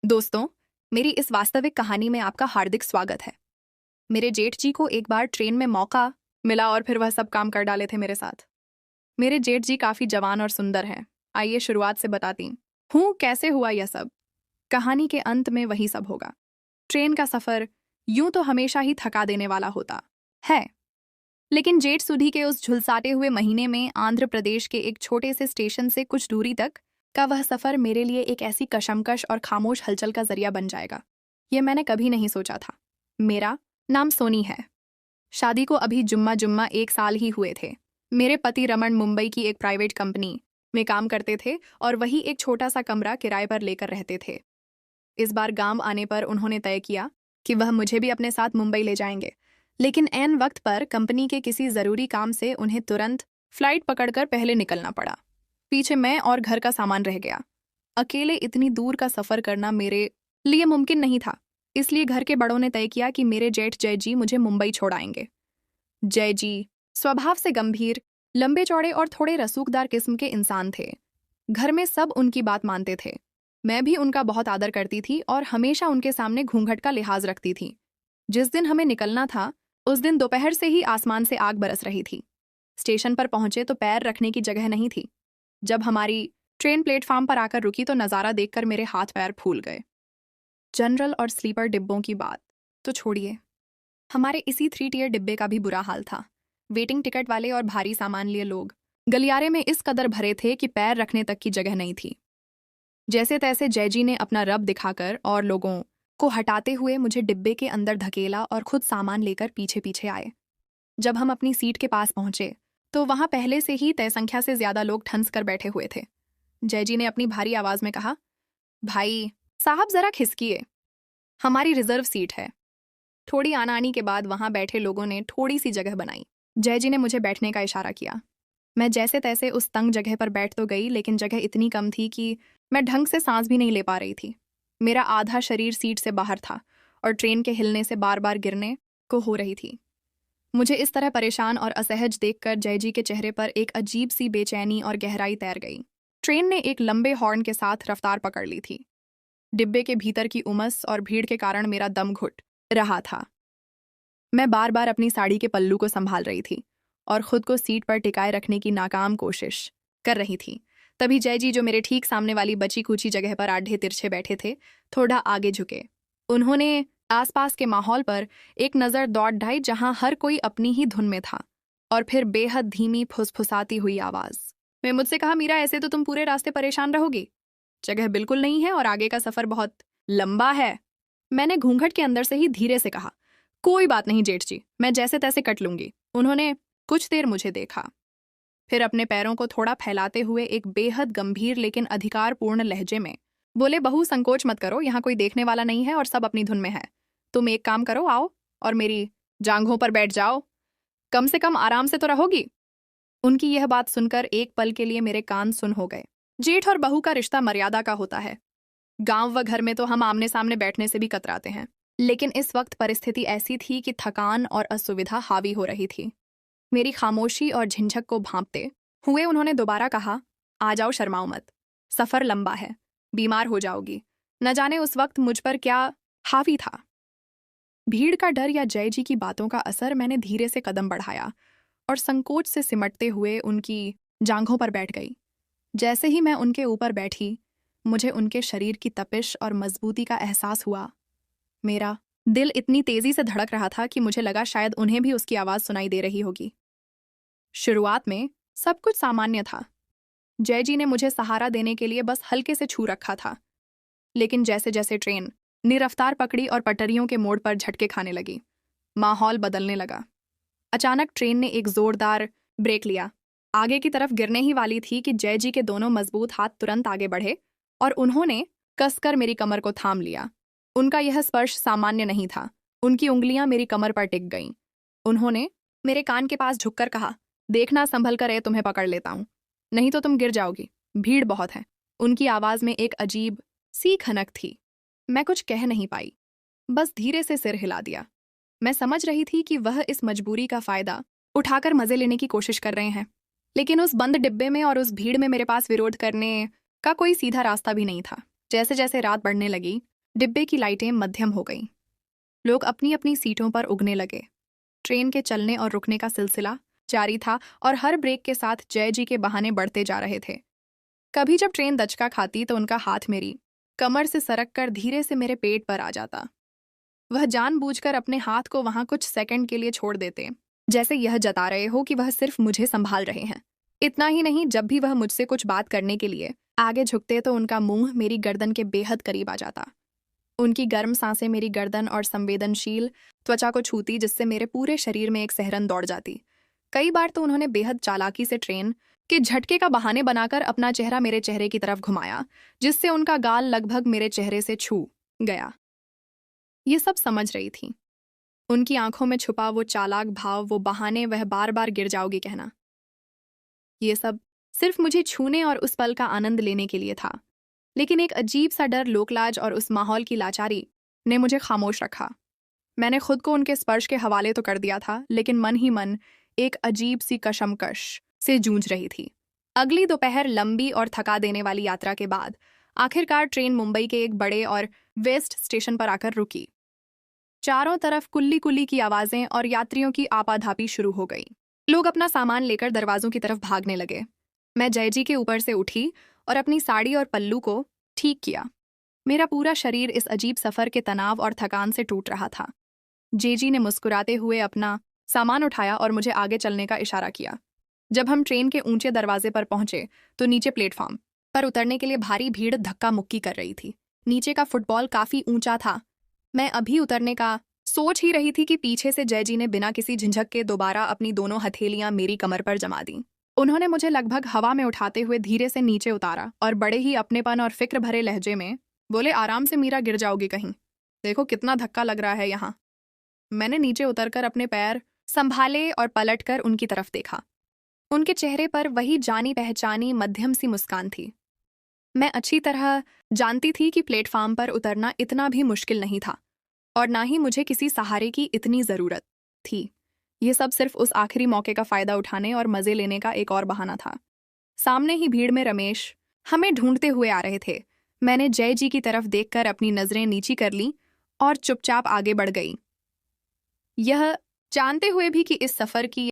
दोस्तों, मेरी इस वास्तविक कहानी में आपका हार्दिक स्वागत है। मेरे जेठ जी को एक बार ट्रेन में मौका मिला और फिर वह सब काम कर डाले थे मेरे साथ। मेरे जेठ जी काफी जवान और सुंदर हैं। आइए शुरुआत से बताती हूँ कैसे हुआ यह सब। कहानी के अंत में वही सब होगा। ट्रेन का सफर यूं तो हमेशा ही थका देने वाला होता है, लेकिन जेठ सुधी के उस झुलसाते हुए महीने में आंध्र प्रदेश के एक छोटे से स्टेशन से कुछ दूरी तक का वह सफर मेरे लिए एक ऐसी कशमकश और खामोश हलचल का जरिया बन जाएगा, यह मैंने कभी नहीं सोचा था। मेरा नाम सोनी है। शादी को अभी जुम्मा जुम्मा 1 साल ही हुए थे। मेरे पति रमन मुंबई की एक प्राइवेट कंपनी में काम करते थे और वही एक छोटा सा कमरा किराए पर लेकर रहते थे। इस बार गांव आने पर उन्होंने तय किया कि वह मुझे भी अपने साथ मुंबई ले जाएंगे, लेकिन ऐन वक्त पर कंपनी के किसी जरूरी काम से उन्हें तुरंत फ्लाइट पकड़कर पहले निकलना पड़ा। पीछे मैं और घर का सामान रह गया। अकेले इतनी दूर का सफर करना मेरे लिए मुमकिन नहीं था, इसलिए घर के बड़ों ने तय किया कि मेरे जेठ जय जी मुझे मुंबई छोड़ाएंगे। जय जी स्वभाव से गंभीर, लंबे चौड़े और थोड़े रसूखदार किस्म के इंसान थे। घर में सब उनकी बात मानते थे। मैं भी उनका बहुत आदर करती थी और हमेशा उनके सामने घूंघट का लिहाज रखती थी। जिस दिन हमें निकलना था उस दिन दोपहर से ही आसमान से आग बरस रही थी। स्टेशन पर पहुंचे तो पैर रखने की जगह नहीं थी। जब हमारी ट्रेन प्लेटफॉर्म पर आकर रुकी तो नज़ारा देखकर मेरे हाथ पैर फूल गए। जनरल और स्लीपर डिब्बों की बात तो छोड़िए, हमारे इसी 3 टियर डिब्बे का भी बुरा हाल था। वेटिंग टिकट वाले और भारी सामान लिए लोग गलियारे में इस कदर भरे थे कि पैर रखने तक की जगह नहीं थी। जैसे तैसे जय जी ने अपना रब दिखाकर और लोगों को हटाते हुए मुझे डिब्बे के अंदर धकेला और खुद सामान लेकर पीछे पीछे आए। जब हम अपनी सीट के पास पहुंचे तो वहां पहले से ही तय संख्या से ज्यादा लोग ठंस कर बैठे हुए थे। जय जी ने अपनी भारी आवाज में कहा, भाई साहब जरा खिसकिए, हमारी रिजर्व सीट है। थोड़ी आनाआनी के बाद वहां बैठे लोगों ने थोड़ी सी जगह बनाई। जय जी ने मुझे बैठने का इशारा किया। मैं जैसे तैसे उस तंग जगह पर बैठ तो गई, लेकिन जगह इतनी कम थी कि मैं ढंग से सांस भी नहीं ले पा रही थी। मेरा आधा शरीर सीट से बाहर था और ट्रेन के हिलने से बार बार गिरने को हो रही थी। मुझे इस तरह परेशान और असहज देखकर जय जी के चेहरे पर एक अजीब सी बेचैनी और गहराई तैर गई। ट्रेन ने एक लंबे हॉर्न के साथ रफ्तार पकड़ ली थी। डिब्बे के भीतर की उमस और भीड़ के कारण मेरा दम घुट रहा था। मैं बार बार अपनी साड़ी के पल्लू को संभाल रही थी और खुद को सीट पर टिकाए रखने की नाकाम कोशिश कर रही थी। तभी जय जी, जो मेरे ठीक सामने वाली बची कुची जगह पर आधे तिरछे बैठे थे, थोड़ा आगे झुके। उन्होंने आसपास के माहौल पर एक नज़र दौड़ ढाई जहां हर कोई अपनी ही धुन में था, और फिर बेहद धीमी फुसफुसाती हुई आवाज में मुझसे कहा, मीरा ऐसे तो तुम पूरे रास्ते परेशान रहोगी। जगह बिल्कुल नहीं है और आगे का सफर बहुत लंबा है। मैंने घूंघट के अंदर से ही धीरे से कहा, कोई बात नहीं जेठ जी, मैं जैसे तैसे कट लूंगी। उन्होंने कुछ देर मुझे देखा, फिर अपने पैरों को थोड़ा फैलाते हुए एक बेहद गंभीर लेकिन अधिकारपूर्ण लहजे में बोले, बहू संकोच मत करो, यहाँ कोई देखने वाला नहीं है और सब अपनी धुन में है। तुम एक काम करो, आओ और मेरी जांघों पर बैठ जाओ, कम से कम आराम से तो रहोगी। उनकी यह बात सुनकर एक पल के लिए मेरे कान सुन हो गए। जेठ और बहू का रिश्ता मर्यादा का होता है। गांव व घर में तो हम आमने सामने बैठने से भी कतराते हैं, लेकिन इस वक्त परिस्थिति ऐसी थी कि थकान और असुविधा हावी हो रही थी। मेरी खामोशी और झिझक को भांपते हुए उन्होंने दोबारा कहा, आ जाओ, शर्माओ मत, सफर लंबा है, बीमार हो जाओगी। न जाने उस वक्त मुझ पर क्या हावी था, भीड़ का डर या जय जी की बातों का असर। मैंने धीरे से कदम बढ़ाया और संकोच से सिमटते हुए उनकी जांघों पर बैठ गई। जैसे ही मैं उनके ऊपर बैठी, मुझे उनके शरीर की तपिश और मजबूती का एहसास हुआ। मेरा दिल इतनी तेजी से धड़क रहा था कि मुझे लगा शायद उन्हें भी उसकी आवाज सुनाई दे रही होगी। शुरुआत में सब कुछ सामान्य था। जय जी ने मुझे सहारा देने के लिए बस हल्के से छू रखा था, लेकिन जैसे जैसे ट्रेन ने रफ्तार पकड़ी और पटरियों के मोड़ पर झटके खाने लगी, माहौल बदलने लगा। अचानक ट्रेन ने एक जोरदार ब्रेक लिया। आगे की तरफ गिरने ही वाली थी कि जय जी के दोनों मजबूत हाथ तुरंत आगे बढ़े और उन्होंने कसकर मेरी कमर को थाम लिया। उनका यह स्पर्श सामान्य नहीं था। उनकी उंगलियां मेरी कमर पर टिक गईं। उन्होंने मेरे कान के पास झुककर कहा, देखना संभल कर, तुम्हें पकड़ लेता हूं, नहीं तो तुम गिर जाओगी, भीड़ बहुत है। उनकी आवाज में एक अजीब सी खनक थी। मैं कुछ कह नहीं पाई, बस धीरे से सिर हिला दिया। मैं समझ रही थी कि वह इस मजबूरी का फायदा उठाकर मजे लेने की कोशिश कर रहे हैं, लेकिन उस बंद डिब्बे में और उस भीड़ में मेरे पास विरोध करने का कोई सीधा रास्ता भी नहीं था। जैसे जैसे रात बढ़ने लगी, डिब्बे की लाइटें मध्यम हो गईं। लोग अपनी अपनी सीटों पर उगने लगे। ट्रेन के चलने और रुकने का सिलसिला जारी था और हर ब्रेक के साथ जय जी के बहाने बढ़ते जा रहे थे। कभी जब ट्रेन दचका खाती तो उनका हाथ मेरी कमर से सरक कर धीरे से मेरे पेट पर आ जाता। वह जानबूझकर अपने हाथ को वहां कुछ सेकंड के लिए छोड़ देते, जैसे यह जता रहे हो कि वह सिर्फ मुझे संभाल रहे हैं। इतना ही नहीं, जब भी वह मुझसे कुछ बात करने के लिए आगे झुकते तो उनका मुंह मेरी गर्दन के बेहद करीब आ जाता। उनकी गर्म सांसें मेरी गर्दन और संवेदनशील त्वचा को छूती, जिससे मेरे पूरे शरीर में एक सहरन दौड़ जाती। कई बार तो उन्होंने बेहद चालाकी से ट्रेन के झटके का बहाने बनाकर अपना चेहरा मेरे चेहरे की तरफ घुमाया, जिससे उनका गाल लगभग मेरे चेहरे से छू गया। ये सब समझ रही थी। उनकी आंखों में छुपा वो चालाक भाव, वो बहाने, वह बार बार गिर जाओगी कहना, ये सब सिर्फ मुझे छूने और उस पल का आनंद लेने के लिए था। लेकिन एक अजीब सा डर, लोकलाज और उस माहौल की लाचारी ने मुझे खामोश रखा। मैंने खुद को उनके स्पर्श के हवाले तो कर दिया था, लेकिन मन ही मन एक अजीब सी कशमकश से जूझ रही थी। अगली दोपहर लंबी और थका देने वाली यात्रा के बाद आखिरकार ट्रेन मुंबई के एक बड़े और वेस्ट स्टेशन पर आकर रुकी। चारों तरफ कुल्ली कुल्ली की आवाजें और यात्रियों की आपाधापी शुरू हो गई। लोग अपना सामान लेकर दरवाजों की तरफ भागने लगे। मैं जय जी के ऊपर से उठी और अपनी साड़ी और पल्लू को ठीक किया। मेरा पूरा शरीर इस अजीब सफर के तनाव और थकान से टूट रहा था। जेजी ने मुस्कुराते हुए अपना सामान उठाया और मुझे आगे चलने का इशारा किया। जब हम ट्रेन के ऊंचे दरवाजे पर पहुंचे तो नीचे प्लेटफॉर्म पर उतरने के लिए भारी भीड़ धक्का मुक्की कर रही थी। नीचे का फुटबॉल काफी ऊंचा था। मैं अभी उतरने का सोच ही रही थी कि पीछे से जय जी ने बिना किसी झिझक के दोबारा अपनी दोनों हथेलियां मेरी कमर पर जमा दी। उन्होंने मुझे लगभग हवा में उठाते हुए धीरे से नीचे उतारा और बड़े ही अपनेपन और फिक्र भरे लहजे में बोले, आराम से मीरा, गिर जाओगी कहीं, देखो कितना धक्का लग रहा है यहाँ। मैंने नीचे उतरकर अपने पैर संभाले और पलटकर उनकी तरफ देखा। उनके चेहरे पर वही जानी पहचानी मध्यम सी मुस्कान थी। मैं अच्छी तरह जानती थी कि प्लेटफॉर्म पर उतरना इतना भी मुश्किल नहीं था और ना ही मुझे किसी सहारे की इतनी जरूरत थी। ये सब सिर्फ उस आखिरी मौके का फायदा उठाने और मजे लेने का एक और बहाना था। सामने ही भीड़ में रमेश हमें ढूंढते हुए आ रहे थे। मैंने जय जी की तरफ देखकर अपनी नजरें नीची कर लीं और चुपचाप आगे बढ़ गई, यह जानते हुए भी कि इस सफर की